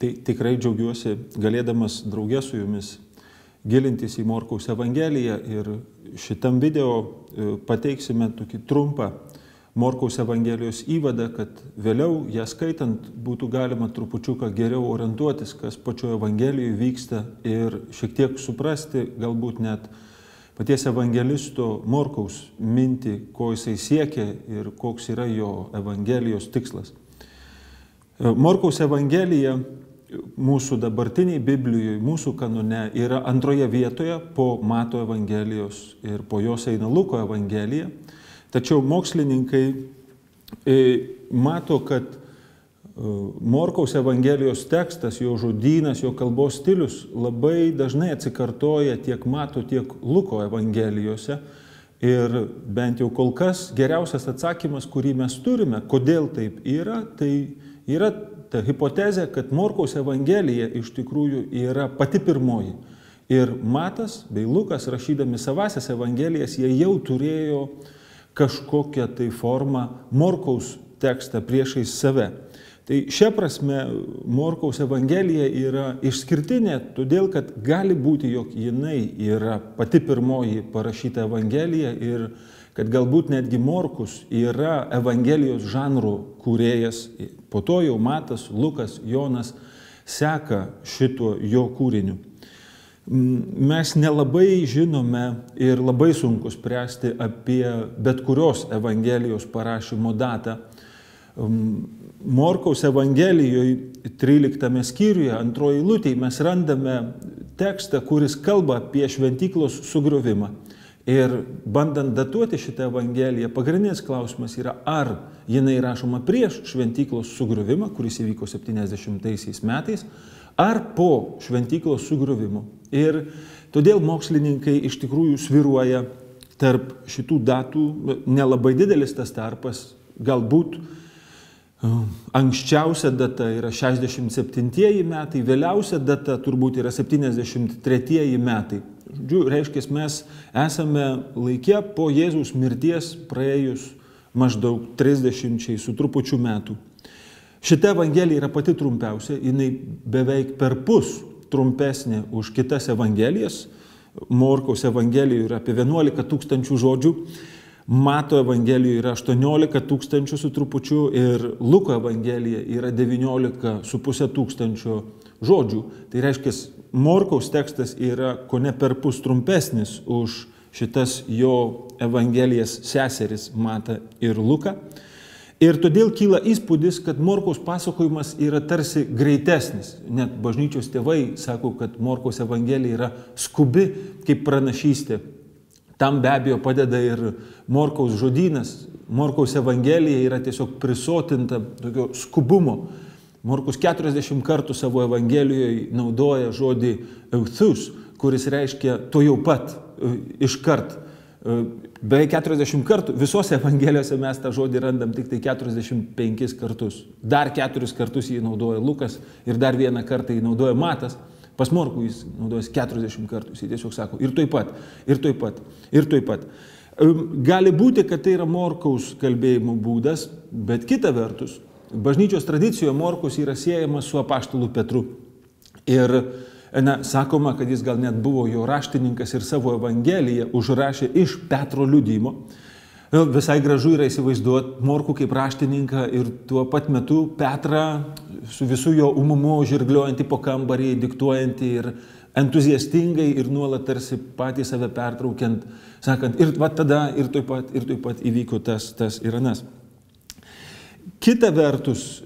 Tai tikrai džiaugiuosi galėdamas draugė su jumis gilintis į Morkaus Evangeliją ir šitam video pateiksime tokį trumpą Morkaus Evangelijos įvadą, kad vėliau ją skaitant būtų galima trupučiuką geriau orientuotis, kas pačioje Evangelijoje vyksta ir šiek tiek suprasti galbūt net paties evangelisto Morkaus mintį, ko jisai siekia ir koks yra jo Evangelijos tikslas. Morkaus Evangelija mūsų dabartiniai Biblijoje, mūsų kanone yra antroje vietoje po Mato Evangelijos ir po jos eina Luko Evangelija. Tačiau mokslininkai mato, kad Morkaus Evangelijos tekstas, jo žodynas, jo kalbos stilius labai dažnai atsikartoja tiek Mato, tiek Luko Evangelijose. Ir bent jau kol kas geriausias atsakymas, kurį mes turime, kodėl taip yra, tai yra ta hipotezė, kad Morkaus Evangelija iš tikrųjų yra pati pirmoji. Ir Matas bei Lukas, rašydami savasias Evangelijas, jie jau turėjo kažkokią tai formą Morkaus tekstą priešais save. Tai šia prasme Morkaus Evangelija yra išskirtinė, todėl kad gali būti, jog jinai yra pati pirmoji parašyta Evangelija ir kad galbūt netgi Morkus yra Evangelijos žanrų kūrėjas, po to jau Matas, Lukas, Jonas seka šituo jo kūriniu. Mes nelabai žinome ir labai sunku spręsti apie bet kurios Evangelijos parašymo datą. Morkaus Evangelijoje 13 skyriuje, antroji eilutėje, mes randame tekstą, kuris kalba apie šventyklos sugriovimą. Ir bandant datuoti šitą Evangeliją, pagrindinis klausimas yra, ar jinai rašoma prieš šventyklos sugriovimą, kuris įvyko 70 metais, ar po šventyklos sugriovimo. Ir todėl mokslininkai iš tikrųjų svyruoja tarp šitų datų, nelabai didelis tas tarpas, galbūt anksčiausia data yra 67 metai, vėliausia data turbūt yra 73 metai. Reiškia, mes esame laikė po Jėzaus mirties praėjus maždaug 30 su trupučiu metų. Šita Evangelija yra pati trumpiausia, jinai beveik perpus trumpesnė už kitas Evangelijas. Morkaus Evangelijoje yra apie 11 000 žodžių, Mato Evangelijoje yra 18 000 su trupučiu ir Luko Evangelija yra 19,5 tūkstančio žodžių. Tai reiškia, Morkaus tekstas yra kone perpus trumpesnis už šitas jo Evangelijas seseris Matą ir Luką. Ir todėl kyla įspūdis, kad Morkaus pasakojimas yra tarsi greitesnis. Net bažnyčios tėvai sako, kad Morkaus Evangelija yra skubi kaip pranašystė. Tam be abejo padeda ir Morkaus žodynas. Morkaus Evangelija yra tiesiog prisotinta tokio skubumo. Morkus 40 kartų savo Evangelijoje naudoja žodį euthus, kuris reiškia to jau pat, iškart. Beveik 40 kartų, visose Evangelijose mes tą žodį randam tik tai 45 kartus. Dar 4 kartus jį naudoja Lukas ir dar 1 kartą jį naudoja Matas. Pas Morkų jis naudojas 40 kartų, jis tiesiog sako ir tuoj pat, ir tuoj pat, ir tuoj pat. Gali būti, kad tai yra Morkaus kalbėjimo būdas, bet kita vertus, bažnyčios tradicijoje Morkus yra siejamas su apaštalu Petru. Ir sakoma, kad jis gal net buvo jo raštininkas ir savo Evangeliją užrašė iš Petro liudijimo. Visai gražu yra įsivaizduoti Morkų kaip raštininką ir tuo pat metu Petrą su visų jo umumu žirgliuojantį po kambarį, diktuojantį ir entuziastingai ir nuolat tarsi patį save pertraukiant, sakant, ir va tada, ir tuoj pat įvyko tas ir anas. Kita vertus,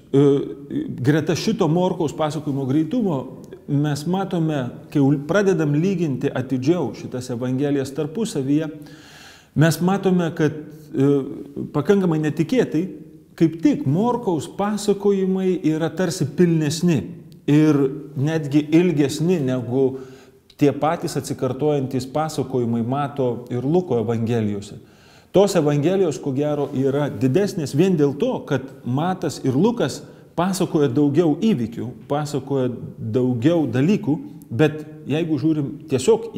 greta šito Morkaus pasakojimo greitumo, mes matome, kai pradedam lyginti atidžiau šitas Evangelijas tarpusavyje, mes matome, kad pakankamai netikėtai, kaip tik Morkaus pasakojimai yra tarsi pilnesni ir netgi ilgesni negu tie patys atsikartojantys pasakojimai Mato ir Luko Evangelijose. Tos Evangelijos, ko gero, yra didesnės vien dėl to, kad Matas ir Lukas pasakoja daugiau įvykių, pasakoja daugiau dalykų, bet jeigu žiūrim tiesiog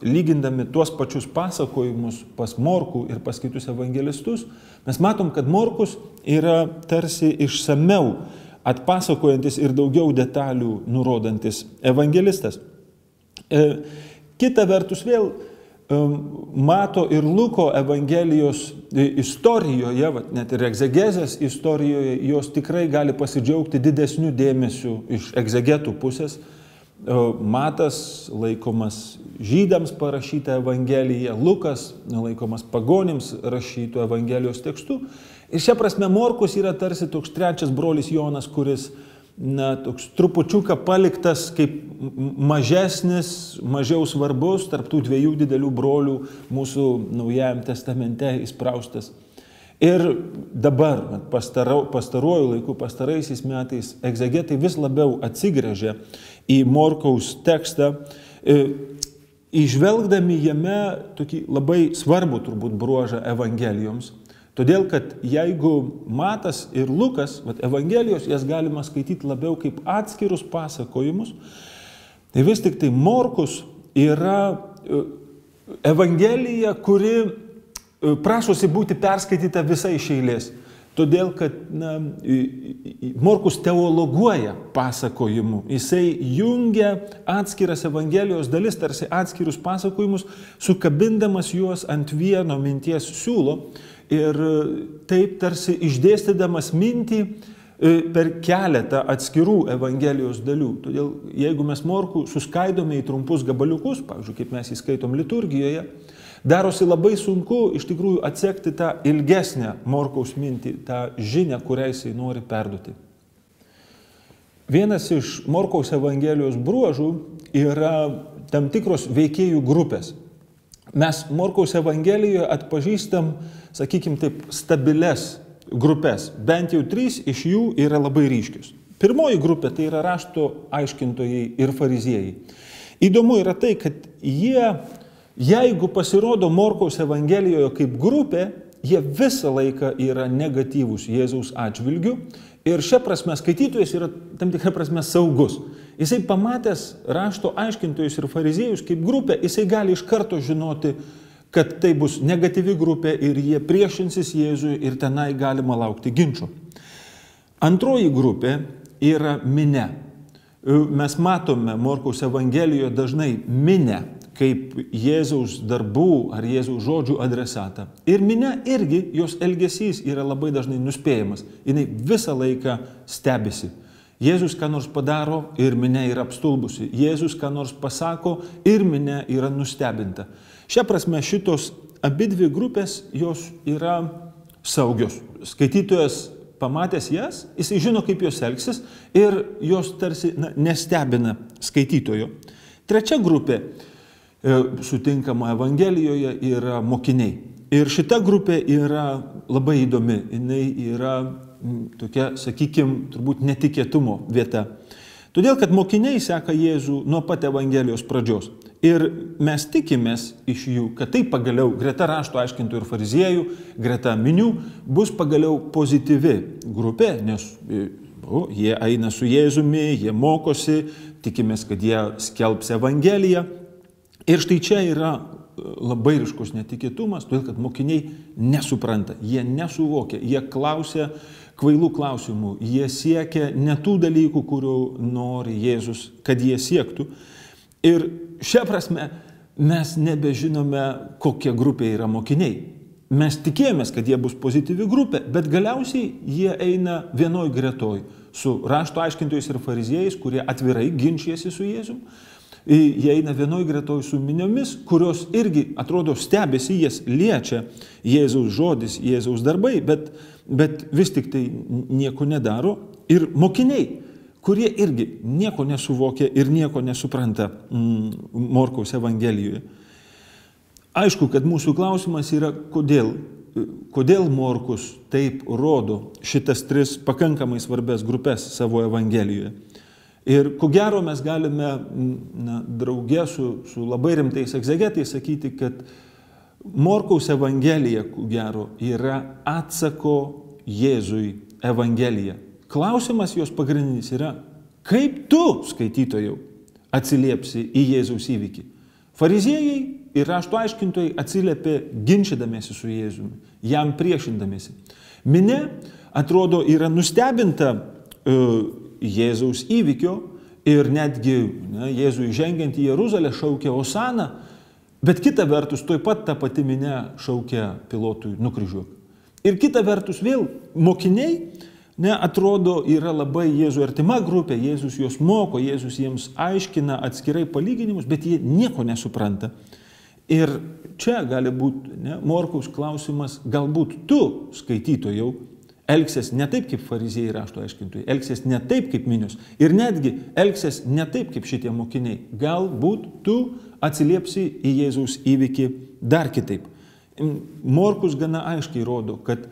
lygindami tuos pačius pasakojimus pas Morkų ir pas kitus evangelistus, mes matom, kad Morkus yra tarsi išsameu atpasakojantis ir daugiau detalių nurodantis evangelistas. Kita vertus vėl Mato ir Luko Evangelijos istorijoje, net ir egzegezės istorijoje, jos tikrai gali pasidžiaugti didesniu dėmesiu iš egzegetų pusės. Matas laikomas žydams parašytą Evangeliją, Lukas laikomas pagonims rašytų Evangelijos tekstu. Ir šia prasme Morkus yra tarsi toks trečias brolis Jonas, kuris toks trupučiuką paliktas kaip mažesnis, mažiau svarbus tarp tų dviejų didelių brolių mūsų Naujajam testamente įspraustas. Ir dabar, pastaruoju laiku, pastaraisiais metais, egzegetai vis labiau atsigręžia į Morkaus tekstą, įžvelgdami jame tokį labai svarbų turbūt bruožą Evangelijoms. Todėl, kad jeigu Matas ir Lukas, Evangelijos, jas galima skaityti labiau kaip atskirus pasakojimus, tai vis tik tai Morkus yra Evangelija, kuri prašosi būti perskaityta visai iš eilės. Todėl, kad Morkus teologuoja pasakojimu. Jisai jungia atskiras Evangelijos dalis, tarsi atskirus pasakojimus, sukabindamas juos ant vieno minties siūlo. Ir taip tarsi išdėstydamas mintį per keletą atskirų Evangelijos dalių. Todėl, jeigu mes Morkų suskaidome į trumpus gabaliukus, pavyzdžiui, kaip mes įskaitom liturgijoje, darosi labai sunku iš tikrųjų atsekti tą ilgesnę Morkaus mintį, tą žinią, kurią jisai nori perduoti. Vienas iš Morkaus Evangelijos bruožų yra tam tikros veikėjų grupės. Mes Morkaus Evangelijoje atpažįstam, sakykime taip, stabilias grupės. Bent jau 3 iš jų yra labai ryškios. Pirmoji grupė tai yra rašto aiškintojai ir fariziejai. Įdomu yra tai, kad jie, jeigu pasirodo Morkaus Evangelijoje kaip grupė, jie visą laiką yra negatyvūs Jėzaus atžvilgiu. Ir šia prasme skaitytojas yra tam tikra prasme saugus. Jisai pamatęs rašto aiškintojus ir fariziejus kaip grupę, jisai gali iš karto žinoti, kad tai bus negatyvi grupė ir jie priešinsis Jėzui ir tenai galima laukti ginčo. Antroji grupė yra minia. Mes matome Morkaus Evangelijoje dažnai minią kaip Jėzaus darbų ar Jėzaus žodžių adresatą. Ir minia irgi, jos elgesys yra labai dažnai nuspėjamas. Jinai visą laiką stebisi. Jėzus ką nors padaro ir minia yra apstulbusi. Jėzus ką nors pasako ir minia yra nustebinta. Šia prasme šitos abidvi grupės jos yra saugios. Skaitytojas pamatęs jas, jisai žino, kaip jos elgsis ir jos tarsi nestebina skaitytojo. Trečia grupė sutinkama Evangelijoje yra mokiniai. Ir šita grupė yra labai įdomi. Jinai yra tokia, sakykime, turbūt netikėtumo vieta. Todėl, kad mokiniai seka Jėzų nuo pat Evangelijos pradžios. Ir mes tikimės iš jų, kad tai pagaliau greta rašto aiškintojų ir fariziejų, greta minių bus pagaliau pozityvi grupė, nes jie eina su Jėzumi, jie mokosi, tikimės, kad jie skelbs Evangeliją. Ir štai čia yra labai ryškus netikėtumas, todėl kad mokiniai nesupranta, jie nesuvokia, jie klausia kvailų klausimų, jie siekia ne tų dalykų, kurių nori Jėzus, kad jie siektų. Ir šia prasme mes nebežinome, kokia grupė yra mokiniai. Mes tikėjomės, kad jie bus pozityvi grupė, bet galiausiai jie eina vienoj gretoj su rašto aiškintojais ir fariziejais, kurie atvirai ginčijasi su Jėzum. Jie eina vienoj gretoj su miniomis, kurios irgi atrodo stebėsi, jas liečia Jėzaus žodis, Jėzaus darbai, bet vis tik tai nieko nedaro. Ir mokiniai, kurie irgi nieko nesuvokia ir nieko nesupranta Morkaus Evangelijoje. Aišku, kad mūsų klausimas yra, kodėl Morkus taip rodo šitas 3 pakankamai svarbės grupės savo Evangelijoje. Ir ko gero mes galime drauge su labai rimtais egzegetais sakyti, kad Morkaus Evangelija, ko gero, yra atsako Jėzui Evangelija. Klausimas jos pagrindinis yra, kaip tu, skaitytojau, atsiliepsi į Jėzaus įvykį. Fariziejai ir rašto aiškintojai atsiliepė ginčydamiesi su Jėzumi, jam priešindamiesi. Minia, atrodo, yra nustebinta Jėzaus įvykio ir netgi Jėzui žengiant į Jeruzalę šaukia Osana, bet kita vertus tuoj pat ta pati minia šaukia Pilotui nukryžiuok. Ir kita vertus vėl mokiniai atrodo yra labai Jėzui artima grupė, Jėzus juos moko, Jėzus jiems aiškina atskirai palyginimus, bet jie nieko nesupranta. Ir čia gali būti Morkaus klausimas, galbūt tu, skaitytojau, elgsies ne taip kaip fariziejai rašto aiškintojai, elgsies ne taip kaip minios ir netgi elgsies ne taip kaip šitie mokiniai. Galbūt tu atsiliepsi į Jėzaus įvykį dar kitaip. Morkus gana aiškiai rodo, kad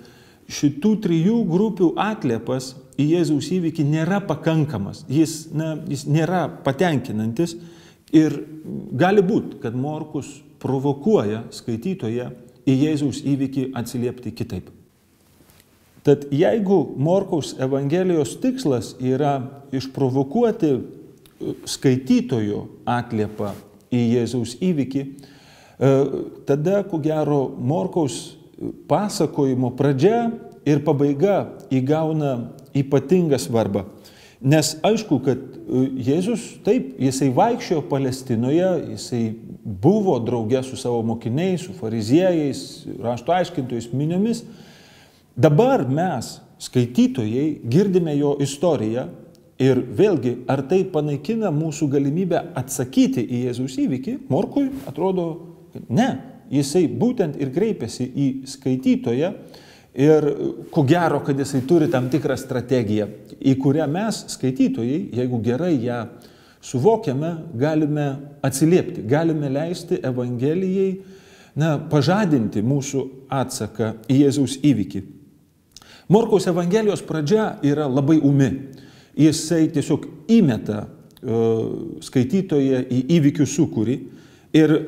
šitų trijų grupių atliepas į Jėzaus įvykį nėra pakankamas, jis nėra patenkinantis ir gali būti, kad Morkus provokuoja skaitytoją į Jėzaus įvykį atsiliepti kitaip. Tad jeigu Morkaus Evangelijos tikslas yra išprovokuoti skaitytojo atliepą į Jėzaus įvykį, tada, ko gero, Morkaus pasakojimo pradžia ir pabaiga įgauna ypatingą svarbą. Nes aišku, kad Jėzus, taip, jisai vaikščiojo Palestinoje, jisai buvo drauge su savo mokiniais, su fariziejais, rašto aiškintojais miniomis. Dabar mes, skaitytojai, girdime jo istoriją ir vėlgi, ar tai panaikina mūsų galimybę atsakyti į Jėzaus įvykį? Morkui atrodo, kad ne. Jisai būtent ir kreipiasi į skaitytoją ir ko gero, kad jisai turi tam tikrą strategiją, į kurią mes, skaitytojai, jeigu gerai ją suvokiame, galime atsiliepti, galime leisti Evangelijai pažadinti mūsų atsaką į Jėzaus įvykį. Morkaus Evangelijos pradžia yra labai ūmi. Jisai tiesiog įmeta skaitytoją į įvykių sūkurį ir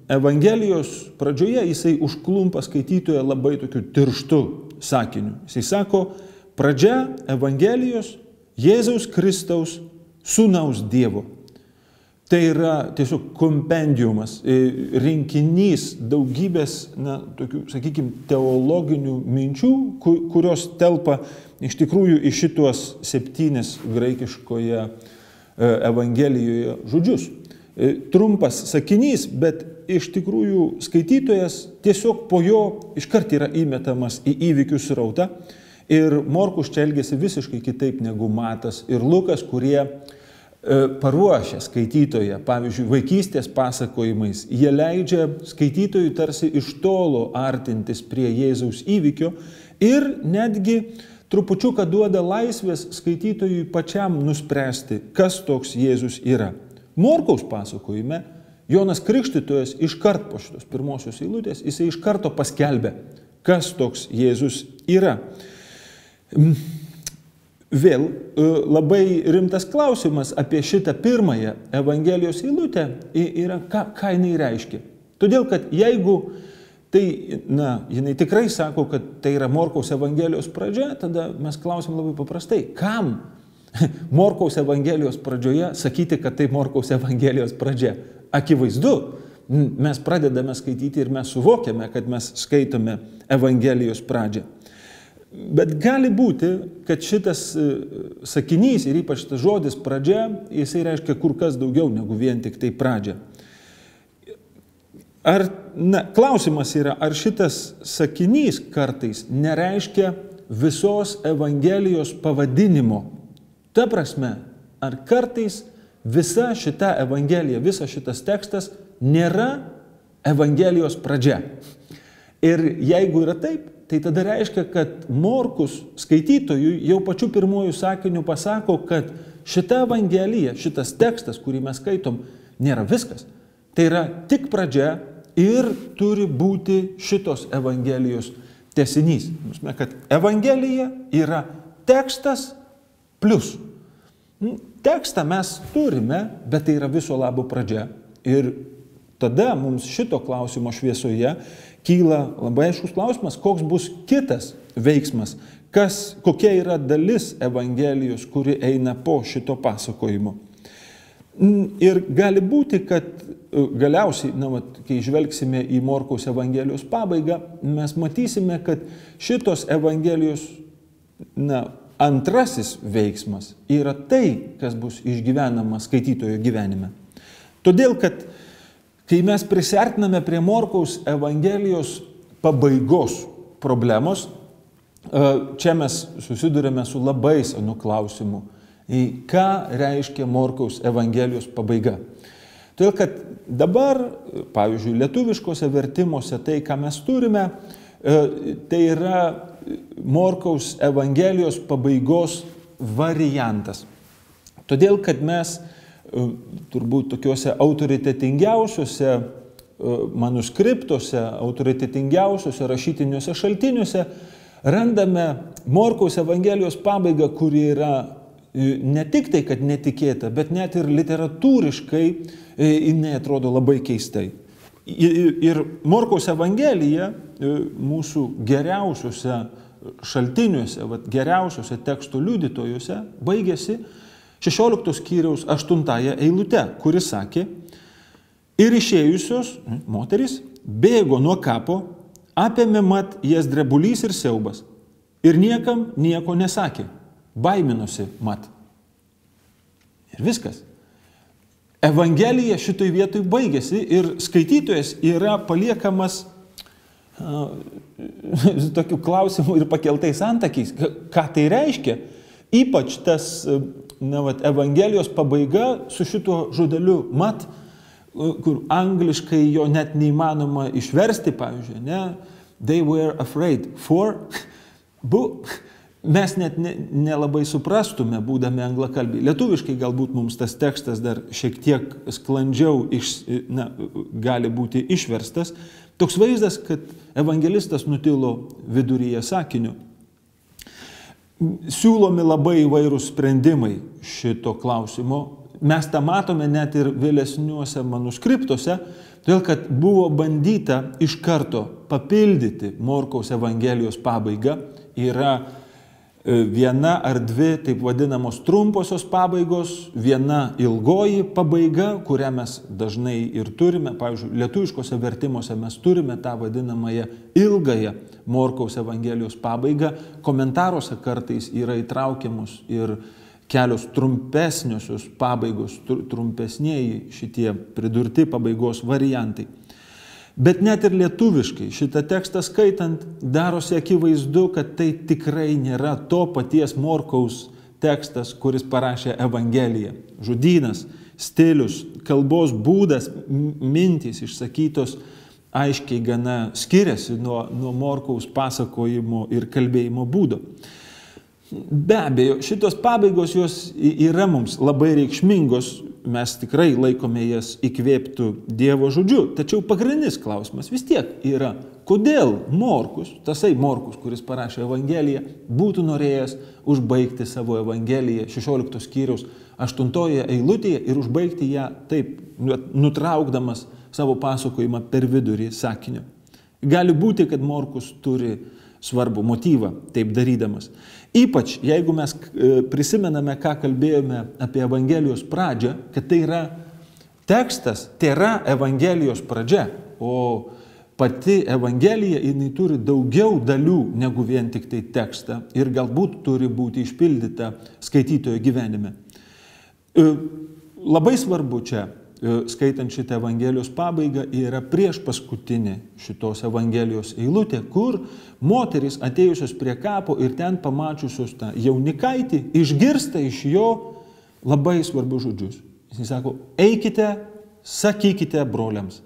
Evangelijos pradžioje jisai užklumpa skaitytoją labai tokiu tirštu sakiniu. Jisai sako, pradžia Evangelijos Jėzaus Kristaus sūnaus Dievo. Tai yra tiesiog kompendiumas, rinkinys daugybės, tokių, sakykime, teologinių minčių, kurios telpa iš tikrųjų į šitos 7 graikiškoje Evangelijoje žodžius. Trumpas sakinys, bet iš tikrųjų skaitytojas tiesiog po jo iškart yra įmetamas į įvykių srautą ir Morkus čia elgėsi visiškai kitaip negu Matas ir Lukas, kurie paruošia skaitytoją, pavyzdžiui, vaikystės pasakojimais. Jie leidžia skaitytojui tarsi iš tolo artintis prie Jėzaus įvykio ir netgi trupučiuką duoda laisvės skaitytojui pačiam nuspręsti, kas toks Jėzus yra. Morkaus pasakojime Jonas Krikštytojas iškart po šitos pirmosios eilutės, jisai iš karto paskelbė, kas toks Jėzus yra. Vėl labai rimtas klausimas apie šitą pirmąją Evangelijos eilutę yra, ką jinai reiškia. Todėl, kad jeigu tai, jinai tikrai sako, kad tai yra Morkaus Evangelijos pradžia, tada mes klausim labai paprastai, kam Morkaus Evangelijos pradžioje sakyti, kad tai Morkaus Evangelijos pradžia? Akivaizdu, mes pradedame skaityti ir mes suvokiame, kad mes skaitome Evangelijos pradžią. Bet gali būti, kad šitas sakinys ir ypač tas žodis pradžia, jisai reiškia kur kas daugiau negu vien tik tai pradžia. Klausimas yra, ar šitas sakinys kartais nereiškia visos Evangelijos pavadinimo. Ta prasme, ar kartais visa šita Evangelija, visas šitas tekstas nėra Evangelijos pradžia. Ir jeigu yra taip, tai tada reiškia, kad Morkus skaitytojui jau pačiu pirmojų sakinių pasako, kad šita Evangelija, šitas tekstas, kurį mes skaitom, nėra viskas. Tai yra tik pradžia ir turi būti šitos Evangelijos tęsinys. Kad Evangelija yra tekstas plus. Tekstą mes turime, bet tai yra viso labo pradžia. Ir tada mums šito klausimo šviesoje kyla labai aiškus klausimas, koks bus kitas veiksmas, kokia yra dalis Evangelijos, kuri eina po šito pasakojimo. Ir gali būti, kad galiausiai, kai žvelgsime į Morkaus Evangelijos pabaigą, mes matysime, kad šitos Evangelijos antrasis veiksmas yra tai, kas bus išgyvenama skaitytojo gyvenime. Todėl, kad kai mes prisiartiname prie Morkaus Evangelijos pabaigos problemos, čia mes susidurėme su labai senu klausimu. Ką reiškia Morkaus Evangelijos pabaiga? Todėl, kad dabar, pavyzdžiui, lietuviškose vertimuose tai, ką mes turime, tai yra Morkaus Evangelijos pabaigos variantas. Todėl, kad mes turbūt tokiuose autoritetingiausiuose manuskriptuose, autoritetingiausiuose rašytiniuose šaltiniuose randame Morkaus Evangelijos pabaigą, kuri yra ne tik tai, kad netikėta, bet net ir literatūriškai jinai atrodo labai keistai. Ir Morkaus Evangelija mūsų geriausiuose šaltiniuose, geriausiuose tekstų liudytojuose baigėsi 16 skyriaus 8 eilute, kuris sakė: ir išėjusios moterys bėgo nuo kapo, apėmė mat jas drebulys ir siaubas, ir niekam nieko nesakė, baiminosi mat. Ir viskas. Evangelija šitoj vietoj baigėsi ir skaitytojas yra paliekamas tokių klausimų ir pakeltais antakiais. Ką tai reiškia? Ypač tas Evangelijos pabaiga su šituo žodeliu mat, kur angliškai jo net neįmanoma išversti, pavyzdžiui, ne? They were afraid for, mes net nelabai suprastume, būdami anglakalbiai. Lietuviškai galbūt mums tas tekstas dar šiek tiek sklandžiau gali būti išverstas. Toks vaizdas, kad evangelistas nutilo viduryje sakiniu. Siūlomi labai įvairūs sprendimai šito klausimo. Mes tą matome net ir vėlesniuose manuskriptuose, todėl kad buvo bandyta iš karto papildyti Morkaus Evangelijos pabaigą. Yra viena ar dvi taip vadinamos trumposios pabaigos, viena ilgoji pabaiga, kurią mes dažnai ir turime. Pavyzdžiui, lietuviškose vertimuose mes turime tą vadinamąją ilgąją Morkaus Evangelijos pabaigą. Komentaruose kartais yra įtraukiamos ir kelios trumpesniosios pabaigos, trumpesnieji šitie pridurti pabaigos variantai. Bet net ir lietuviškai šitą tekstą skaitant darosi akivaizdu, kad tai tikrai nėra to paties Morkaus tekstas, kuris parašė Evangeliją. Žodynas, stilius, kalbos būdas, mintys išsakytos aiškiai gana skiriasi nuo Morkaus pasakojimo ir kalbėjimo būdo. Be abejo, šitos pabaigos jos yra mums labai reikšmingos, mes tikrai laikome jas įkvėptų Dievo žodžiu. Tačiau pagrindinis klausimas vis tiek yra, kodėl Morkus, tasai Morkus, kuris parašė Evangeliją, būtų norėjęs užbaigti savo Evangeliją 16 skyriaus 8 eilutėje ir užbaigti ją taip, nutraukdamas savo pasakojimą per vidurį sakinio. Gali būti, kad Morkus turi svarbų motyvą taip darydamas. Ypač, jeigu mes prisimename, ką kalbėjome apie Evangelijos pradžią, kad tai yra tekstas, tai yra Evangelijos pradžia, o pati Evangelija, jinai turi daugiau dalių negu vien tik tai tekstą ir galbūt turi būti išpildyta skaitytojo gyvenime. Labai svarbu čia, skaitant šitą Evangelijos pabaigą, yra prieš paskutinė šitos Evangelijos eilutė, kur moterys atėjusios prie kapo ir ten pamačiusios tą jaunikaitį išgirsta iš jo labai svarbius žodžius. Jis sako, eikite, sakykite broliams.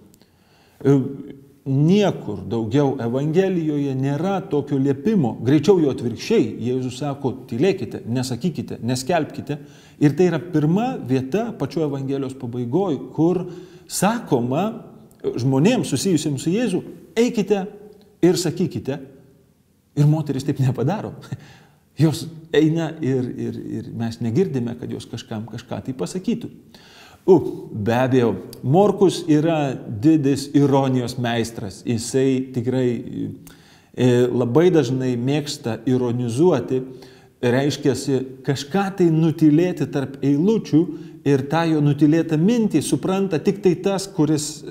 Niekur daugiau Evangelijoje nėra tokio liepimo, greičiau jo atvirkščiai. Jėzus sako, tylėkite, nesakykite, neskelbkite. Ir tai yra pirma vieta pačio Evangelijos pabaigoje, kur sakoma žmonėms susijusiems su Jėzu, eikite ir sakykite. Ir moteris taip nepadaro. Jos eina ir mes negirdime, kad jos kažką tai pasakytų. Be abejo, Morkus yra didis ironijos meistras. Jisai tikrai labai dažnai mėgsta ironizuoti, reiškiasi kažką tai nutylėti tarp eilučių ir tą jo nutylėtą mintį supranta tik tai tas, kuris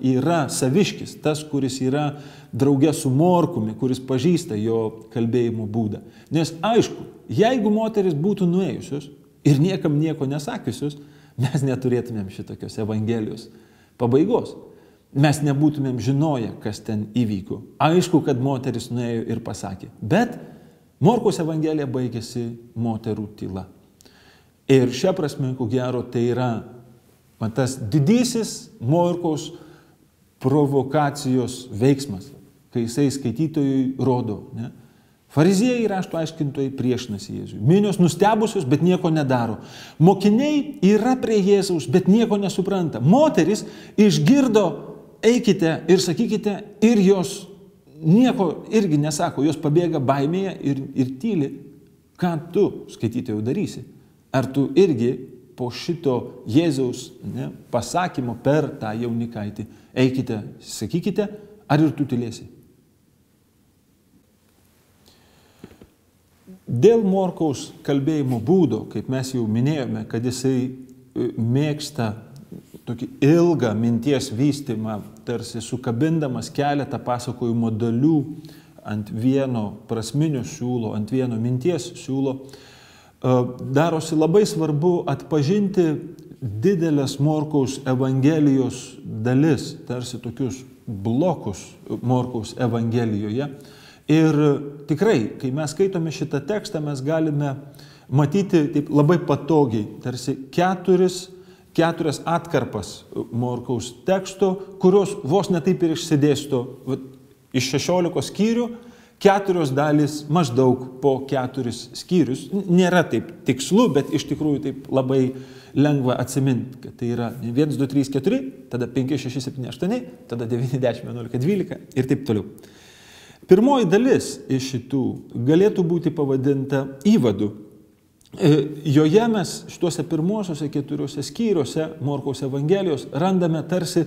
yra saviškis, tas, kuris yra drauge su Morkumi, kuris pažįsta jo kalbėjimo būdą. Nes aišku, jeigu moteris būtų nuėjusios ir niekam nieko nesakiusios, mes neturėtumėm šitokios Evangelijos pabaigos. Mes nebūtumėm žinoję, kas ten įvyko. Aišku, kad moteris nuėjo ir pasakė. Bet Morkaus Evangelija baigėsi moterų tyla. Ir šia prasme, ko gero, tai yra tas didysis Morkaus provokacijos veiksmas, kai jisai skaitytojui rodo. Ne? Fariziejai ir rašto aiškintojai priešinasi Jėzui. Minios nustebusios, bet nieko nedaro. Mokiniai yra prie Jėzaus, bet nieko nesupranta. Moteris išgirdo, eikite ir sakykite, ir jos nieko irgi nesako, jos pabėga baimėje ir tyli. Ką tu, skaitytojau, darysi? Ar tu irgi po šito Jėzaus pasakymo per tą jaunikaitį eikite, sakykite, ar ir tu tylėsi? Dėl Morkaus kalbėjimo būdo, kaip mes jau minėjome, kad jisai mėgsta tokį ilgą minties vystymą, tarsi sukabindamas keletą pasakojimo dalių ant vieno prasminio siūlo, ant vieno minties siūlo, darosi labai svarbu atpažinti didelės Morkaus Evangelijos dalis, tarsi tokius blokus Morkaus Evangelijoje. Ir tikrai, kai mes skaitome šitą tekstą, mes galime matyti taip labai patogiai, tarsi keturias atkarpas Morkaus teksto, kurios vos netaip ir išsidėsto iš 16 skyrių, 4 dalys maždaug po 4 skyrius. Nėra taip tikslu, bet iš tikrųjų taip labai lengva atsiminti, kad tai yra 1, 2, 3, 4, tada 5, 6, 7, 8, tada 9, 10, 11, 12 ir taip toliau. Pirmoji dalis iš šitų galėtų būti pavadinta įvadu. Joje mes šituose pirmosiuose 4 skyriuose Morkaus Evangelijos randame tarsi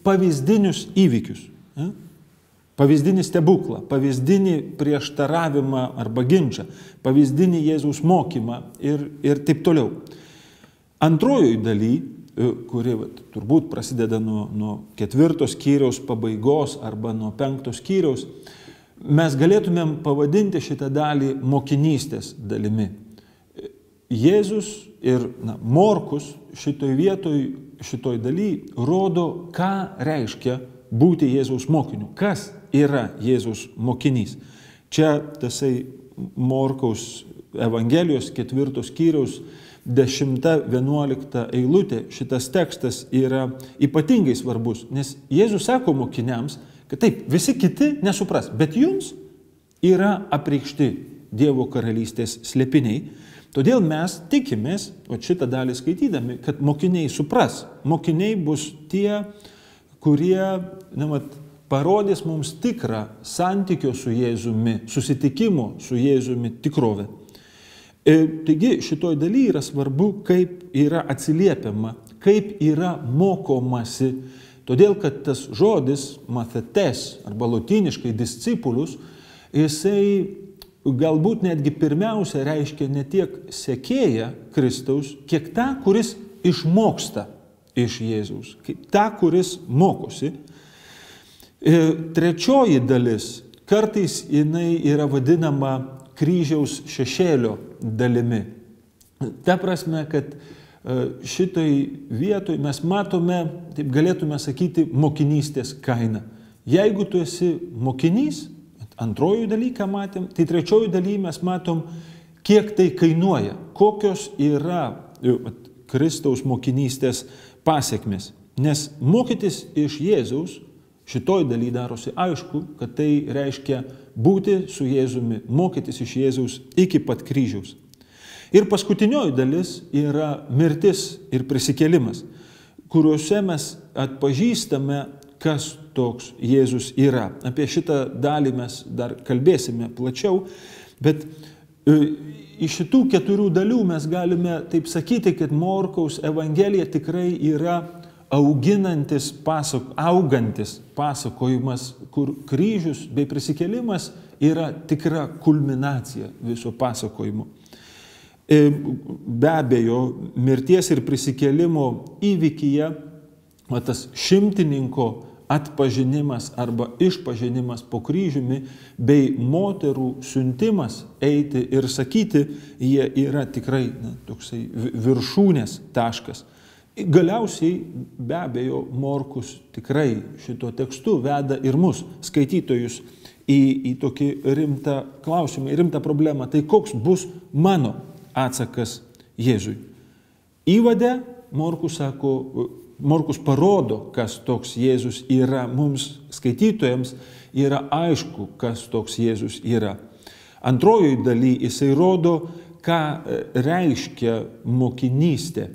pavyzdinius įvykius. Pavyzdinį stebuklą, pavyzdinį prieštaravimą arba ginčą, pavyzdinį Jėzaus mokymą ir taip toliau. Antrojoje daly, kuri turbūt prasideda nuo 4 skyriaus pabaigos arba nuo 5 skyriaus, mes galėtumėm pavadinti šitą dalį mokinystės dalimi. Jėzus ir Morkus šitoj vietoj, šitoj daly rodo, ką reiškia būti Jėzaus mokiniu. Kas yra Jėzaus mokinys? Čia tasai Morkaus Evangelijos 4 skyriaus 10-11 eilutė, šitas tekstas yra ypatingai svarbus, nes Jėzus sako mokiniams, kad taip, visi kiti nesupras, bet jums yra apreikšti Dievo karalystės slėpiniai. Todėl mes tikimės, o šitą dalį skaitydami, kad mokiniai supras. Mokiniai bus tie, kurie parodys mums tikrą santykio su Jėzumi, susitikimo su Jėzumi tikrovę. Taigi šitoj daly yra svarbu, kaip yra atsiliepiama, kaip yra mokomasi. Todėl, kad tas žodis mathetes arba lotyniškai discipulus, jisai galbūt netgi pirmiausia reiškia ne tiek sekėją Kristaus, kiek tą, kuris išmoksta iš Jėzaus, kaip tą, kuris mokosi. Trečioji dalis, kartais jinai yra vadinama kryžiaus šešėlio dalimi. Ta prasme, kad šitoj vietoj mes matome, taip galėtume sakyti, mokinystės kainą. Jeigu tu esi mokinys, antrojoje daly, ką matėm, tai trečiojoje daly mes matom, kiek tai kainuoja, kokios yra Kristaus mokinystės pasiekmes. Nes mokytis iš Jėzaus šitoj daly darosi aišku, kad tai reiškia būti su Jėzumi, mokytis iš Jėzaus iki pat kryžiaus. Ir paskutinioji dalis yra mirtis ir prisikėlimas, kuriuose mes atpažįstame, kas toks Jėzus yra. Apie šitą dalį mes dar kalbėsime plačiau, bet iš šitų 4 dalių mes galime taip sakyti, kad Morkaus Evangelija tikrai yra augantis pasakojimas, kur kryžius bei prisikėlimas yra tikra kulminacija viso pasakojimo. Be abejo, mirties ir prisikėlimo įvykyje, tas šimtininko atpažinimas arba išpažinimas po kryžiumi bei moterų siuntimas eiti ir sakyti, jie yra tikrai toksai viršūnės taškas. Galiausiai, be abejo, Morkus tikrai šito tekstu veda ir mus, skaitytojus, į tokį rimtą klausimą, į rimtą problemą. Tai koks bus mano atsakas Jėzui? Įvade Morkus parodo, kas toks Jėzus yra. Mums, skaitytojams, yra aišku, kas toks Jėzus yra. Antrojoje daly jisai rodo, ką reiškia mokinystė.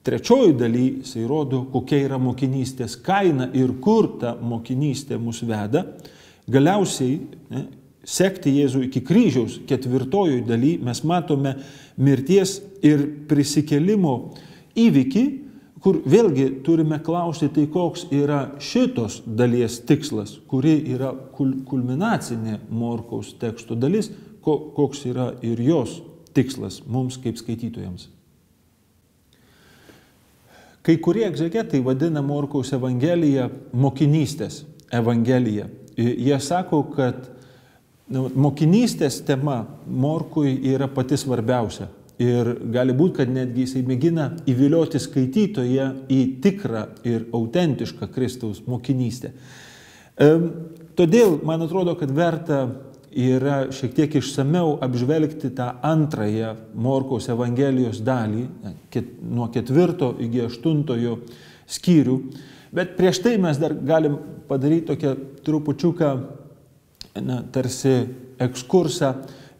Trečioji daly jisai rodo, kokia yra mokinystės kaina ir kur ta mokinystė mus veda. Galiausiai, sekti Jėzų iki kryžiaus, ketvirtojoje daly mes matome mirties ir prisikėlimo įvykį, kur vėlgi turime klausti, tai koks yra šitos dalies tikslas, kuri yra kulminacinė Morkaus teksto dalis, koks yra ir jos tikslas mums kaip skaitytojams. Kai kurie egzegetai vadina Morkaus evangeliją mokinystės evangelija. Jie sako, kad mokinystės tema Morkui yra pati svarbiausia. Ir gali būti, kad netgi jisai mėgina įvilioti skaitytoją į tikrą ir autentišką Kristaus mokinystę. Todėl, man atrodo, kad verta yra šiek tiek išsameu apžvelgti tą antrąją Morkaus evangelijos dalį, nuo 4 iki 8 skyrių. Bet prieš tai mes dar galim padaryti tokią trupučiuką, tarsi ekskursą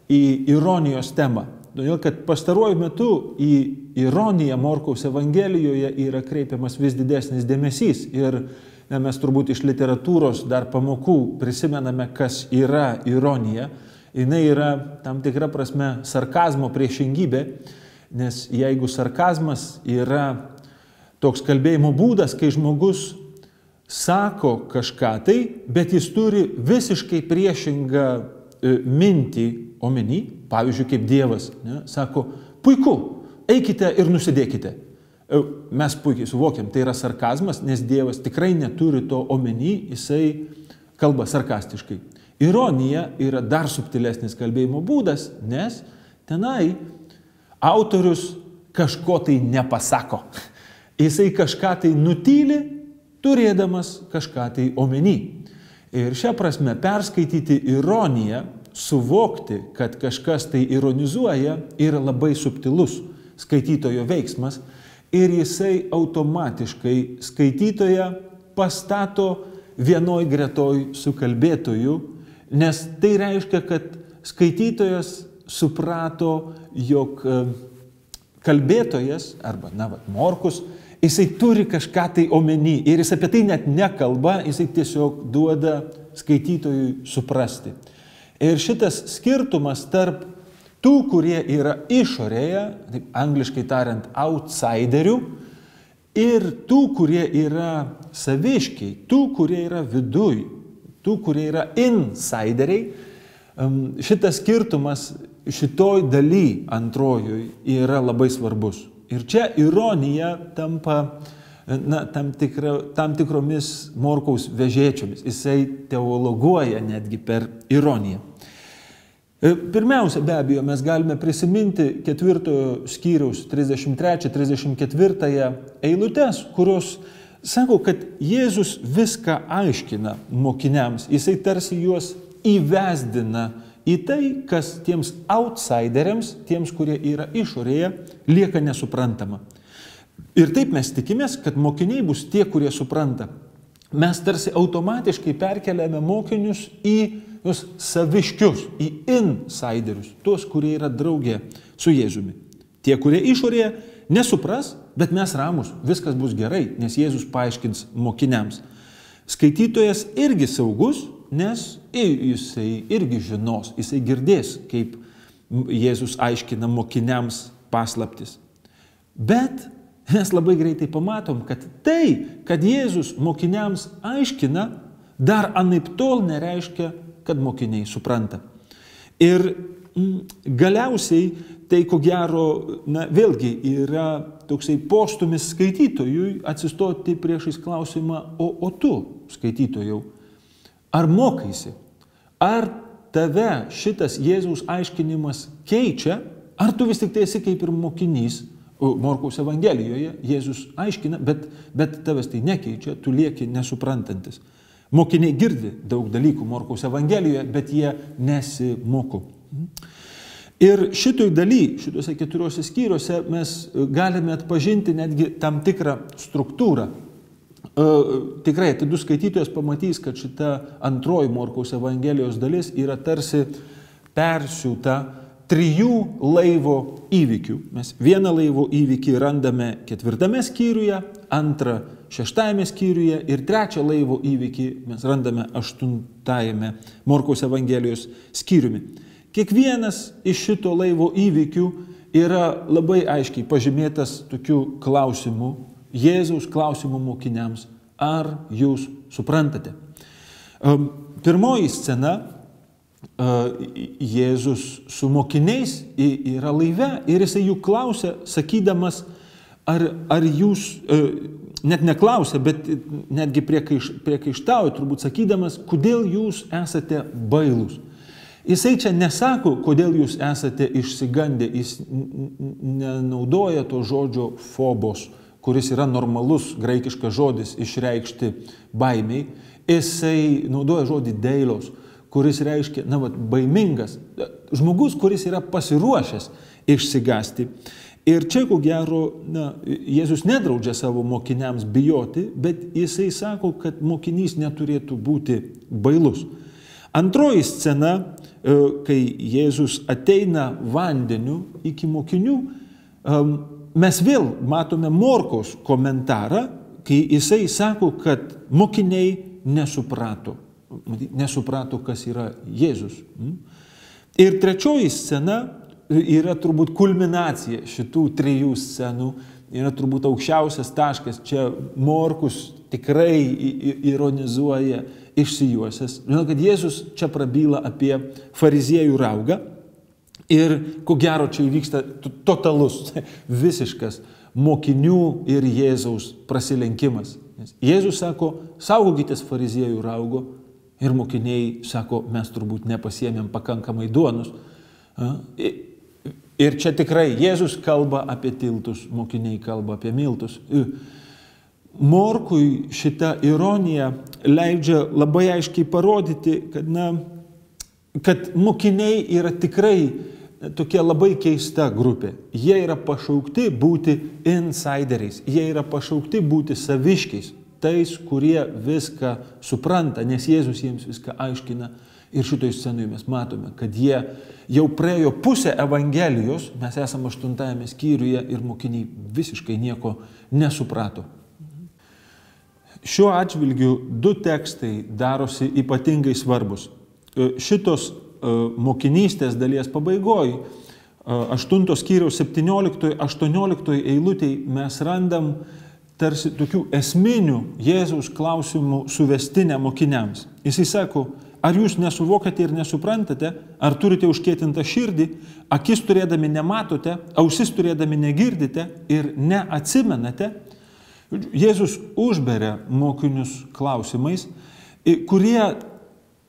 į ironijos temą. Todėl, kad pastaruoju metu į ironiją Morkaus evangelijoje yra kreipiamas vis didesnis dėmesys. Ir mes turbūt iš literatūros dar pamokų prisimename, kas yra ironija. Jinai yra tam tikra prasme sarkazmo priešingybė, nes jeigu sarkazmas yra toks kalbėjimo būdas, kai žmogus sako kažką tai, bet jis turi visiškai priešingą mintį omeny, pavyzdžiui, kaip Dievas, sako, puiku, eikite ir nusidėkite. Mes puikiai suvokiam, tai yra sarkazmas, nes Dievas tikrai neturi to omeny, jisai kalba sarkastiškai. Ironija yra dar subtilesnis kalbėjimo būdas, nes tenai autorius kažko tai nepasako. Jisai kažką tai nutyli, turėdamas kažką tai omeny. Ir šią prasme perskaityti ironiją, suvokti, kad kažkas tai ironizuoja, yra labai subtilus skaitytojo veiksmas. Ir jisai automatiškai skaitytoją pastato vienoj gretoj su kalbėtoju, nes tai reiškia, kad skaitytojas suprato, jog kalbėtojas, arba Morkus, jisai turi kažką tai omeny ir jis apie tai net nekalba, jisai tiesiog duoda skaitytojui suprasti. Ir šitas skirtumas tarp tų, kurie yra išorėje, taip angliškai tariant, outsiderių, ir tų, kurie yra saviškiai, tų, kurie yra viduj, tų, kurie yra insideriai, šitas skirtumas šitoj daly antrojoj yra labai svarbus. Ir čia ironija tampa tam tikromis Morkaus vežėčiomis. Jisai teologuoja netgi per ironiją. Pirmiausia, be abejo, mes galime prisiminti 4 skyriaus 33-34 eilutes, kurios sako, kad Jėzus viską aiškina mokiniams. Jisai tarsi juos įvesdina į tai, kas tiems outsideriams, tiems, kurie yra išorėje, lieka nesuprantama. Ir taip mes tikimės, kad mokiniai bus tie, kurie supranta. Mes tarsi automatiškai perkeliame mokinius į saviškius, į insiderius, tuos, kurie yra draugė su Jėzumi. Tie, kurie išorėje, nesupras, bet mes ramus, viskas bus gerai, nes Jėzus paaiškins mokiniams. Skaitytojas irgi saugus, nes jisai irgi žinos, jisai girdės, kaip Jėzus aiškina mokiniams paslaptis. Bet mes labai greitai pamatom, kad tai, kad Jėzus mokiniams aiškina, dar anaiptol nereiškia, kad mokiniai supranta. Ir galiausiai tai ko gero, vėlgi yra toksai postumis skaitytojui atsistoti priešais klausimą, o tu, skaitytojau, ar mokaisi? Ar tave šitas Jėzaus aiškinimas keičia, ar tu vis tik tai esi kaip ir mokinys? Morkaus Evangelijoje Jėzus aiškina, bet tavęs tai nekeičia, tu lieki nesuprantantis. Mokiniai girdi daug dalykų Morkaus Evangelijoje, bet jie nesimoko. Ir šitoj daly, šituose 4 skyriuose mes galime atpažinti netgi tam tikrą struktūrą. Tikrai atidus skaitytojas pamatys, kad šita antroji Morkaus Evangelijos dalis yra tarsi persiūta 3 laivo įvykių. Mes vieną laivo įvykį randame 4 skyriuje, 2 6 skyriuje ir 3 laivo įvykį mes randame 8 Morkaus Evangelijos skyriumi. Kiekvienas iš šito laivo įvykių yra labai aiškiai pažymėtas tokiu klausimu, Jėzaus klausimu mokiniams, ar jūs suprantate? Pirmoji scena, Jėzus su mokiniais yra laive ir jisai jų klausia, sakydamas, ar jūs, net neklausia, bet netgi priekaištauja, turbūt sakydamas, kodėl jūs esate bailūs. Jisai čia nesako, kodėl jūs esate išsigandę, jis nenaudoja to žodžio phobos, kuris yra normalus graikiškas žodis išreikšti baimiai. Jisai naudoja žodį deilos, kuris reiškia, baimingas, žmogus, kuris yra pasiruošęs išsigąsti. Ir čia, ko gero, Jėzus nedraudžia savo mokiniams bijoti, bet jisai sako, kad mokinys neturėtų būti bailus. Antroji scena, kai Jėzus ateina vandeniu iki mokinių, mes vėl matome Morkaus komentarą, kai jisai sako, kad mokiniai nesuprato, kas yra Jėzus. Ir trečioji scena yra turbūt kulminacija šitų 3 scenų, yra turbūt aukščiausias taškas. Čia Morkus tikrai ironizuoja, išsijuosęs. Žinau, kad Jėzus čia prabyla apie fariziejų raugą ir ko gero čia įvyksta totalus, visiškas mokinių ir Jėzaus prasilenkimas. Nes Jėzus sako, saugokitės fariziejų raugo ir mokiniai sako, mes turbūt nepasiėmėm pakankamai duonos. Ir čia tikrai Jėzus kalba apie tiltus, mokiniai kalba apie miltus. Morkui šita ironija leidžia labai aiškiai parodyti, kad mokiniai yra tikrai tokia labai keista grupė. Jie yra pašaukti būti insideriais, jie yra pašaukti būti saviškiais, tais, kurie viską supranta, nes Jėzus jiems viską aiškina. Ir šitoj scenoje mes matome, kad jie jau praėjo pusę Evangelijos, mes esame 8 skyriuje ir mokiniai visiškai nieko nesuprato. Šiuo atžvilgiu 2 tekstai darosi ypatingai svarbus. Šitos mokinystės dalies pabaigoj, 8 skyriaus 17-18 eilutėj mes randam tarsi tokių esminių Jėzaus klausimų suvestinę mokiniams. Jisai sako, ar jūs nesuvokate ir nesuprantate, ar turite užkietintą širdį, akis turėdami nematote, ausis turėdami negirdite ir neatsimenate? Jėzus užberia mokinius klausimais, kurie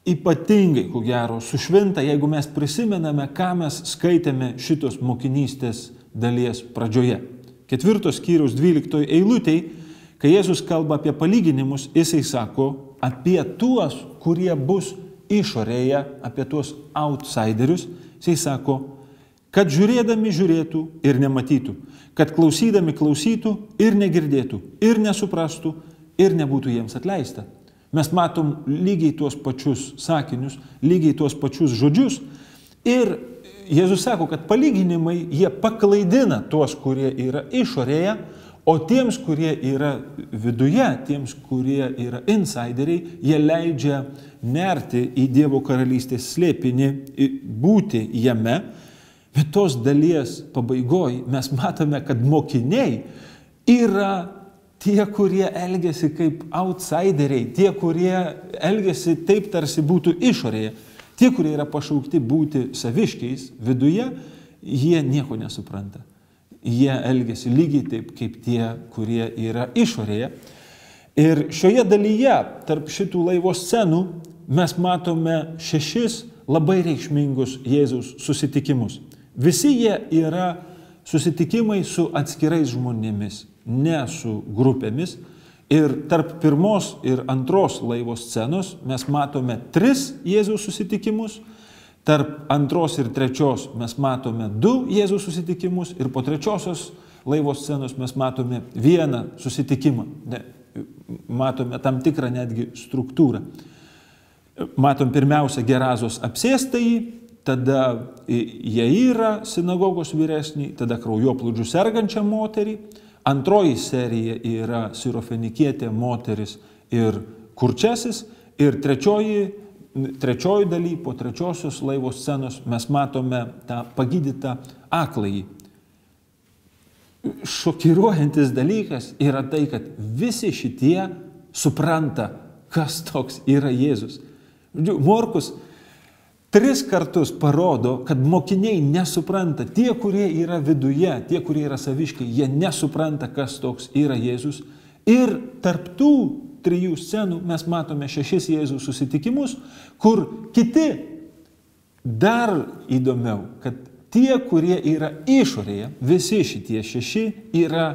ypatingai, ko gero, sušvinta, jeigu mes prisimename, ką mes skaitėme šitos mokinystės dalies pradžioje. 4 skyriaus 12 eilutėj, kai Jėzus kalba apie palyginimus, jisai sako apie tuos, kurie bus išorėje, apie tuos outsiderius, jisai sako, kad žiūrėdami žiūrėtų ir nematytų, kad klausydami klausytų ir negirdėtų, ir nesuprastų, ir nebūtų jiems atleista. Mes matom lygiai tuos pačius sakinius, lygiai tuos pačius žodžius. Ir Jėzus sako, kad palyginimai jie paklaidina tuos, kurie yra išorėje, o tiems, kurie yra viduje, tiems, kurie yra insideriai, jie leidžia nerti į Dievo karalystės slėpinį, būti jame. Bet tos dalies pabaigoj mes matome, kad mokiniai yra tie, kurie elgiasi kaip outsideriai, tie, kurie elgiasi taip, tarsi būtų išorėje. Tie, kurie yra pašaukti būti saviškiais viduje, jie nieko nesupranta. Jie elgiasi lygiai taip, kaip tie, kurie yra išorėje. Ir šioje dalyje, tarp šitų laivo scenų, mes matome 6 labai reikšmingus Jėzaus susitikimus. Visi jie yra susitikimai su atskirais žmonėmis, ne su grupėmis. Ir tarp pirmos ir antros laivo scenos mes matome 3 Jėzaus susitikimus, tarp antros ir trečios mes matome 2 Jėzaus susitikimus ir po trečiosios laivo scenos mes matome 1 susitikimą. Matome tam tikrą netgi struktūrą. Matom pirmiausia Gerazos apsėstąjį, tada Jairą, sinagogos vyresnį, tada kraujoplūdžių sergančią moterį. Antroji serija yra sirofenikietė moteris ir kurčiasis. Ir trečioji daly, po trečiosios laivo scenos mes matome tą pagydytą akląjį. Šokiruojantis dalykas yra tai, kad visi šitie supranta, kas toks yra Jėzus. Morkus 3 kartus parodo, kad mokiniai nesupranta, tie, kurie yra viduje, tie, kurie yra saviškiai, jie nesupranta, kas toks yra Jėzus. Ir tarp tų 3 scenų mes matome 6 Jėzaus susitikimus, kur kiti dar įdomiau, kad tie, kurie yra išorėje, visi šitie 6 yra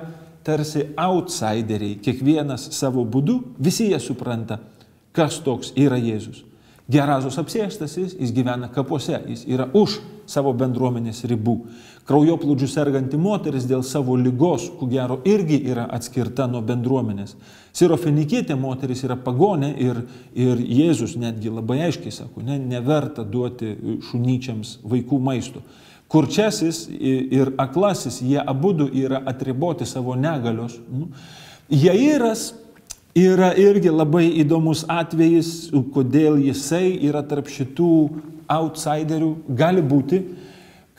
tarsi outsideriai, kiekvienas savo būdu, visi jie supranta, kas toks yra Jėzus. Gerazos apsėstasis, jis gyvena kapuose, jis yra už savo bendruomenės ribų. Kraujoplūdžių serganti moteris dėl savo ligos, ko gero, irgi yra atskirta nuo bendruomenės. Sirofenikietė moteris yra pagonė ir Jėzus netgi labai aiškiai sako, neverta duoti šunyčiams vaikų maisto. Kurčiasis ir aklasis, jie abudu yra atriboti savo negalios. Jairas yra irgi labai įdomus atvejis, kodėl jisai yra tarp šitų outsiderių. Gali būti,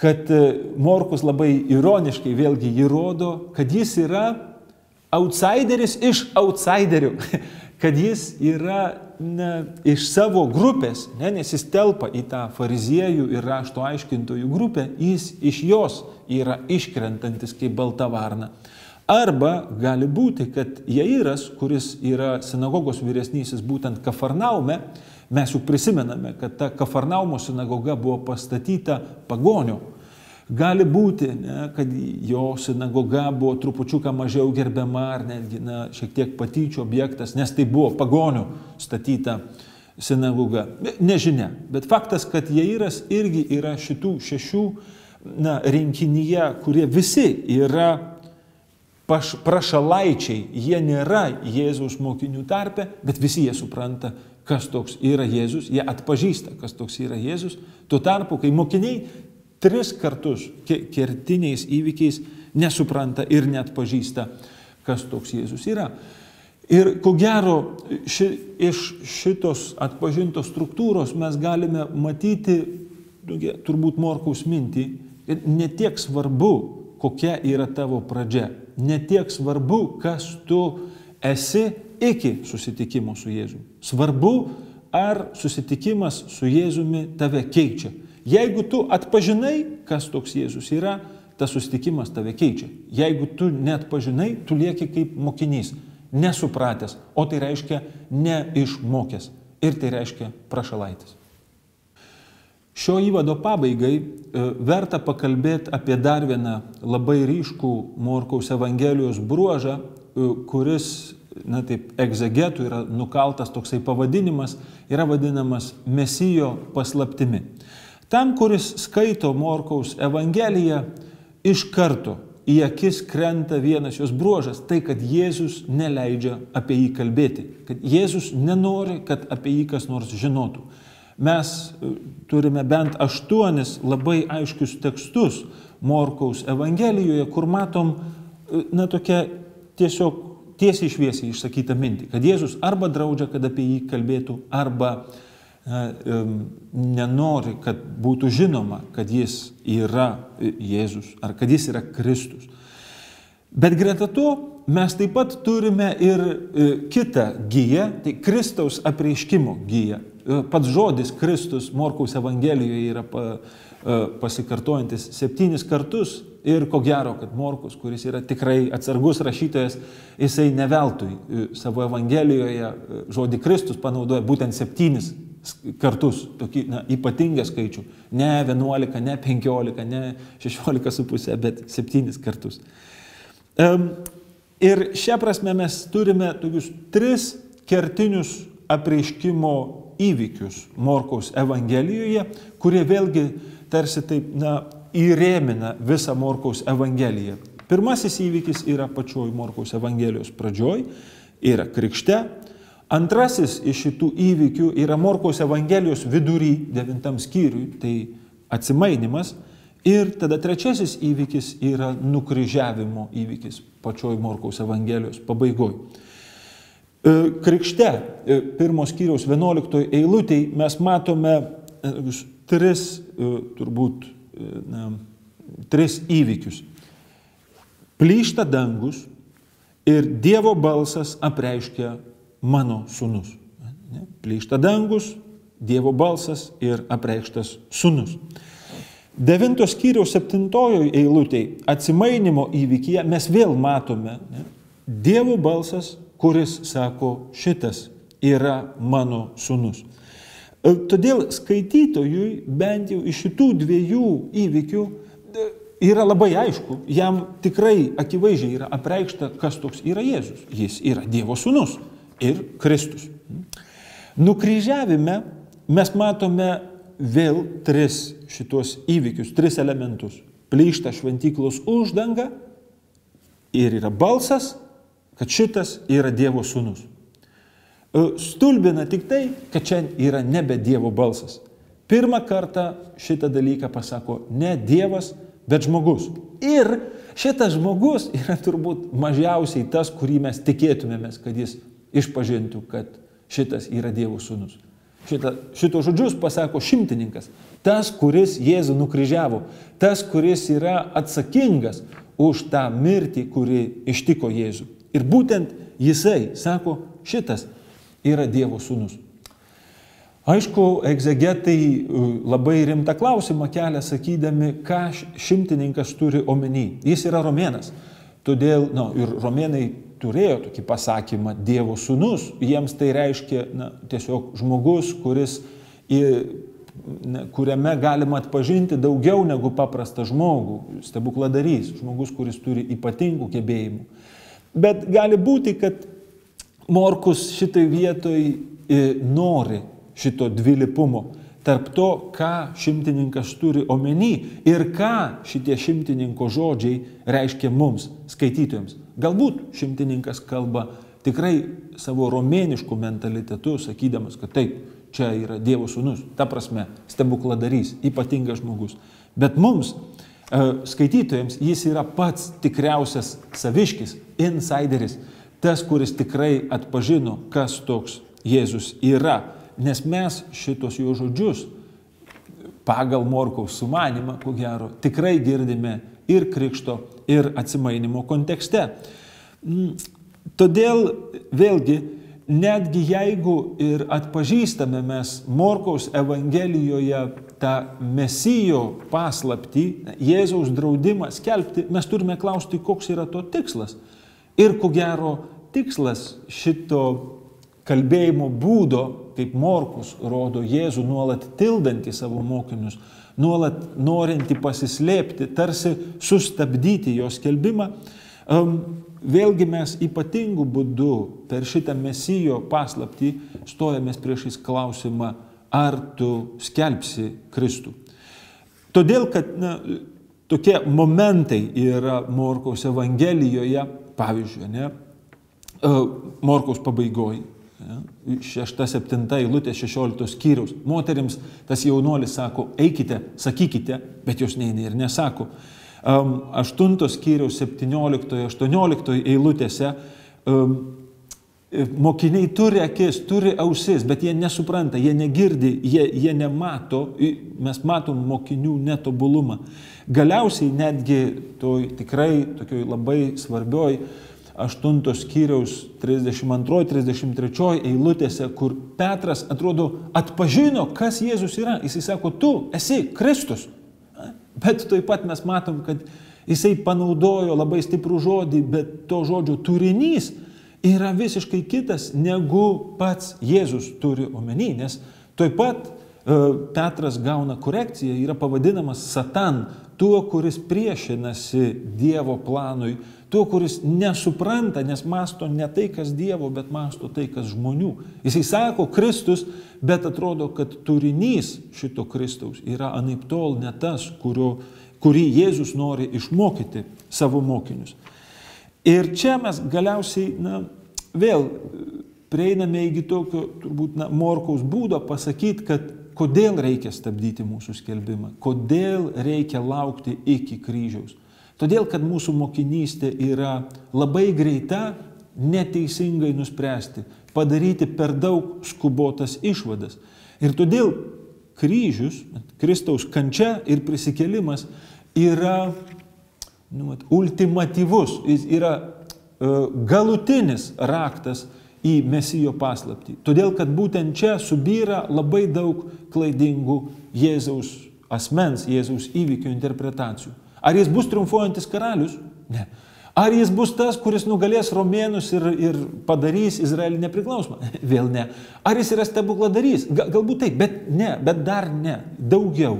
kad Morkus labai ironiškai vėlgi įrodo, kad jis yra outsideris iš outsiderių, kad jis yra iš savo grupės, nes jis telpa į tą fariziejų ir rašto aiškintojų grupę, jis iš jos yra iškrentantis kaip balta varna. Arba gali būti, kad Jairas, kuris yra sinagogos vyresnysis būtent Kafarnaume, mes juk prisimename, kad ta Kafarnaumo sinagoga buvo pastatyta pagonių. Gali būti, kad jo sinagoga buvo trupučiuką mažiau gerbiama ar netgi šiek tiek patyčių objektas, nes tai buvo pagonių statyta sinagoga. Nežinia, bet faktas, kad Jairas irgi yra šitų 6 rinkinyje, kurie visi yra prašalaičiai, jie nėra Jėzaus mokinių tarpe, bet visi jie supranta, kas toks yra Jėzus, jie atpažįsta, kas toks yra Jėzus. Tuo tarpu, kai mokiniai 3 kartus kertiniais įvykiais nesupranta ir neatpažįsta, kas toks Jėzus yra. Ir ko gero, iš šitos atpažintos struktūros mes galime matyti, turbūt Morkaus mintį, kad netiek svarbu, kokia yra tavo pradžia. Netiek svarbu, kas tu esi iki susitikimo su Jėzumi. Svarbu, ar susitikimas su Jėzumi tave keičia. Jeigu tu atpažinai, kas toks Jėzus yra, tas susitikimas tave keičia. Jeigu tu neatpažinai, tu lieki kaip mokinys, nesupratęs, o tai reiškia neišmokęs ir tai reiškia prašalaitis. Šio įvado pabaigai verta pakalbėti apie dar vieną labai ryškų Morkaus Evangelijos bruožą, kuris, taip, egzegetų yra nukaltas toksai pavadinimas, yra vadinamas Mesijo paslaptimi. Tam, kuris skaito Morkaus Evangeliją, iš karto į akis krenta vienas jos bruožas, tai kad Jėzus neleidžia apie jį kalbėti, kad Jėzus nenori, kad apie jį kas nors žinotų. Mes turime bent 8 labai aiškius tekstus Morkaus Evangelijoje, kur matom tokia tiesiog tiesiai šviesiai išsakytą mintį, kad Jėzus arba draudžia, kad apie jį kalbėtų, arba nenori, kad būtų žinoma, kad jis yra Jėzus ar kad jis yra Kristus. Bet greta to mes taip pat turime ir kitą giją, tai Kristaus apreiškimo giją. Pats žodis Kristus Morkaus Evangelijoje yra pasikartojantis 7 kartus ir ko gero, kad Morkus, kuris yra tikrai atsargus rašytojas, jisai ne veltui savo Evangelijoje žodį Kristus panaudoja būtent 7 kartus, tokį ypatingą skaičių. Ne 11, ne 15, ne 16,5, bet 7 kartus. Ir šią prasme mes turime tokius 3 kertinius apreiškimo įvykius Morkaus Evangelijoje, kurie vėlgi tarsi taip, įrėmina visą Morkaus Evangeliją. Pirmasis įvykis yra pačioj Morkaus Evangelijos pradžioj, yra krikšte. Antrasis iš šitų įvykių yra Morkaus Evangelijos vidury, 9 skyriui, tai atsimainimas. Ir tada trečiasis įvykis yra nukryžiavimo įvykis pačioj Morkaus Evangelijos pabaigoj. Krikšte, 1 skyriaus 11 eilutėj, mes matome 3 įvykius. Plyšta dangus ir Dievo balsas apreiškia mano sūnus. Plyšta dangus, Dievo balsas ir apreikštas sūnus. 9 skyriaus 7 eilutėj atsimainimo įvykyje mes vėl matome Dievo balsas, kuris sako, šitas yra mano sūnus. Todėl skaitytojui bent jau iš šitų 2 įvykių yra labai aišku, jam tikrai akivaizdžiai yra apreikšta, kas toks yra Jėzus. Jis yra Dievo sūnus ir Kristus. Nukryžiavime mes matome vėl 3 šitos įvykius, 3 elementus. Plyšta šventyklos uždanga ir yra balsas, kad šitas yra Dievo sūnus. Stulbina tik tai, kad čia yra nebe Dievo balsas. Pirmą kartą šitą dalyką pasako ne Dievas, bet žmogus. Ir šitas žmogus yra turbūt mažiausiai tas, kurį mes tikėtumėmės, kad jis išpažintų, kad šitas yra Dievo sūnus. Šito žodžius pasako šimtininkas. Tas, kuris Jėzų nukryžiavo. Tas, kuris yra atsakingas už tą mirtį, kuri ištiko Jėzų. Ir būtent jisai sako, šitas yra Dievo sūnus. Aišku, egzegetai labai rimtą klausimą kelia, sakydami, ką šimtininkas turi omeny. Jis yra romėnas. Todėl, ir romėnai turėjo tokį pasakymą Dievo sūnus. Jiems tai reiškia tiesiog žmogus, kuriame galima atpažinti daugiau negu paprastą žmogų. Stebukladarys, žmogus, kuris turi ypatingų gebėjimų. Bet gali būti, kad Morkus šitai vietoj nori šito dvilypumo tarp to, ką šimtininkas turi omeny ir ką šitie šimtininko žodžiai reiškia mums, skaitytojams. Galbūt šimtininkas kalba tikrai savo romėniškų mentalitetų, sakydamas, kad taip, čia yra Dievo sūnus, ta prasme, stebukladarys, ypatingas žmogus. Bet mums, skaitytojams, jis yra pats tikriausias saviškis, insideris, tas, kuris tikrai atpažino, kas toks Jėzus yra. Nes mes šitos jo žodžius pagal Morkaus sumanimą, ko gero, tikrai girdime ir krikšto, ir atsimainimo kontekste. Todėl vėlgi, netgi jeigu ir atpažįstame mes Morkaus Evangelijoje tą Mesijo paslaptį, Jėzaus draudimą skelbti, mes turime klausti, koks yra to tikslas. Ir ko gero tikslas šito kalbėjimo būdo, kaip Morkus rodo Jėzų nuolat tildantį savo mokinius, nuolat norinti pasislėpti, tarsi sustabdyti jo skelbimą, vėlgi mes ypatingų būdų per šitą Mesijo paslaptį stojamės priešais klausimą, ar tu skelbsi Kristų. Todėl, kad tokie momentai yra Morkaus Evangelijoje, pavyzdžiui, Morkaus pabaigoj, 6-7 eilutė 16 skyriaus. Moterims tas jaunuolis sako, eikite, sakykite, bet jos neina ir nesako. 8 skyriaus 17-18 eilutėse mokiniai turi akis, turi ausis, bet jie nesupranta, jie negirdi, jie nemato, mes matom mokinių netobulumą. Galiausiai netgi toj tikrai tokioj labai svarbioj 8 skyriaus 32-33 eilutėse, kur Petras, atrodo, atpažino, kas Jėzus yra. Jisai sako, tu esi Kristus. Bet taip pat mes matom, kad jisai panaudojo labai stiprų žodį, bet to žodžio turinys yra visiškai kitas, negu pats Jėzus turi omeny. Nes taip pat Petras gauna korekciją, yra pavadinamas Satan, tuo, kuris priešinasi Dievo planui, tuo, kuris nesupranta, nes masto ne tai, kas Dievo, bet masto tai, kas žmonių. Jisai sako Kristus, bet atrodo, kad turinys šito Kristaus yra anaiptol ne tas, kurį Jėzus nori išmokyti savo mokinius. Ir čia mes galiausiai, vėl prieiname iki tokio, turbūt, Morkaus būdo pasakyti, kad kodėl reikia stabdyti mūsų skelbimą, kodėl reikia laukti iki kryžiaus. Todėl, kad mūsų mokinystė yra labai greita, neteisingai nuspręsti, padaryti per daug skubotas išvadas. Ir todėl kryžius, Kristaus kančia ir prisikėlimas yra ultimatyvus, jis yra galutinis raktas į Mesijo paslaptį. Todėl, kad būtent čia subyra labai daug klaidingų Jėzaus asmens, Jėzaus įvykių interpretacijų. Ar jis bus triumfuojantis karalius? Ne. Ar jis bus tas, kuris nugalės romėnus ir padarys Izraelį nepriklausomą? Vėl ne. Ar jis yra stebukladarys? Galbūt taip, bet dar ne. Daugiau.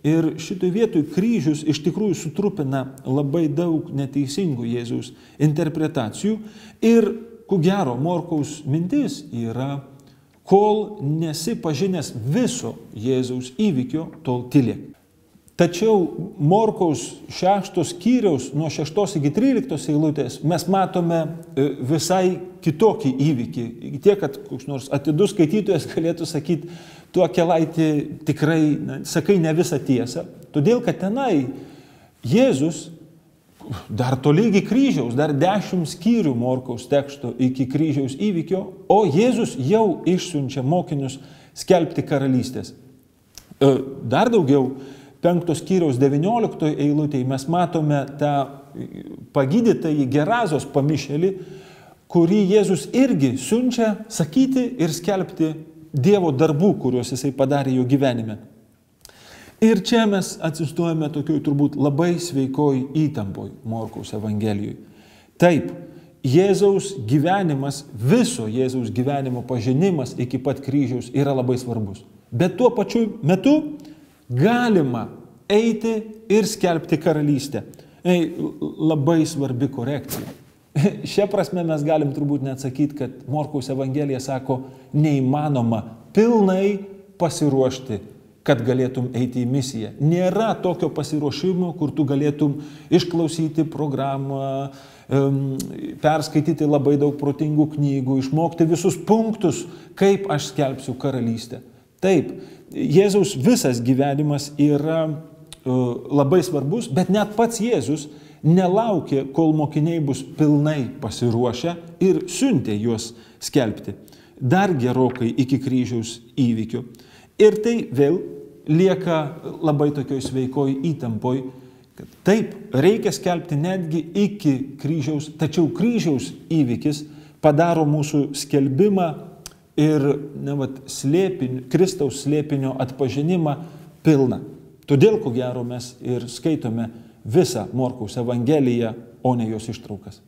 Ir šitoj vietoj kryžius iš tikrųjų sutrupina labai daug neteisingų Jėzaus interpretacijų. Ir, ko gero, Morkaus mintis yra, kol nesi pažinęs viso Jėzaus įvykio, tol tylėk. Tačiau Morkaus 6 skyriaus nuo 6 iki 13 eilutės mes matome visai kitokį įvykį. Tiek, kad koks nors atidus skaitytojas galėtų sakyti, tu Akelaiti tikrai sakai ne visą tiesą. Todėl, kad tenai Jėzus dar tolygi kryžiaus, dar 10 skyrių Morkaus teksto iki kryžiaus įvykio, o Jėzus jau išsiunčia mokinius skelbti karalystės. Dar daugiau, 5 skyriaus 19 eilutėje mes matome tą pagydytąjį Gerazos pamišėlį, kurį Jėzus irgi siunčia sakyti ir skelbti Dievo darbų, kuriuos jisai padarė jo gyvenime. Ir čia mes atsistojame tokioj turbūt labai sveikoj įtampoj Morkaus Evangelijoje. Taip, Jėzaus gyvenimas, viso Jėzaus gyvenimo pažinimas iki pat kryžiaus yra labai svarbus. Bet tuo pačiu metu galima eiti ir skelbti karalystę. Labai svarbi korekcija. Šia prasme mes galim turbūt net sakyti, kad Morkaus Evangelija sako, neįmanoma pilnai pasiruošti, kad galėtum eiti į misiją. Nėra tokio pasiruošimo, kur tu galėtum išklausyti programą, perskaityti labai daug protingų knygų, išmokti visus punktus, kaip aš skelbsiu karalystę. Taip, Jėzaus visas gyvenimas yra labai svarbus, bet net pats Jėzus nelaukė, kol mokiniai bus pilnai pasiruošę ir siuntė juos skelbti. Dar gerokai iki kryžiaus įvykių. Ir tai vėl lieka labai tokioj sveikoj įtampoj, kad taip, reikia skelbti netgi iki kryžiaus, tačiau kryžiaus įvykis padaro mūsų skelbimą ir Kristaus slėpinio atpažinimą pilną. Todėl, ko gero, mes ir skaitome visą Morkaus Evangeliją, o ne jos ištraukas.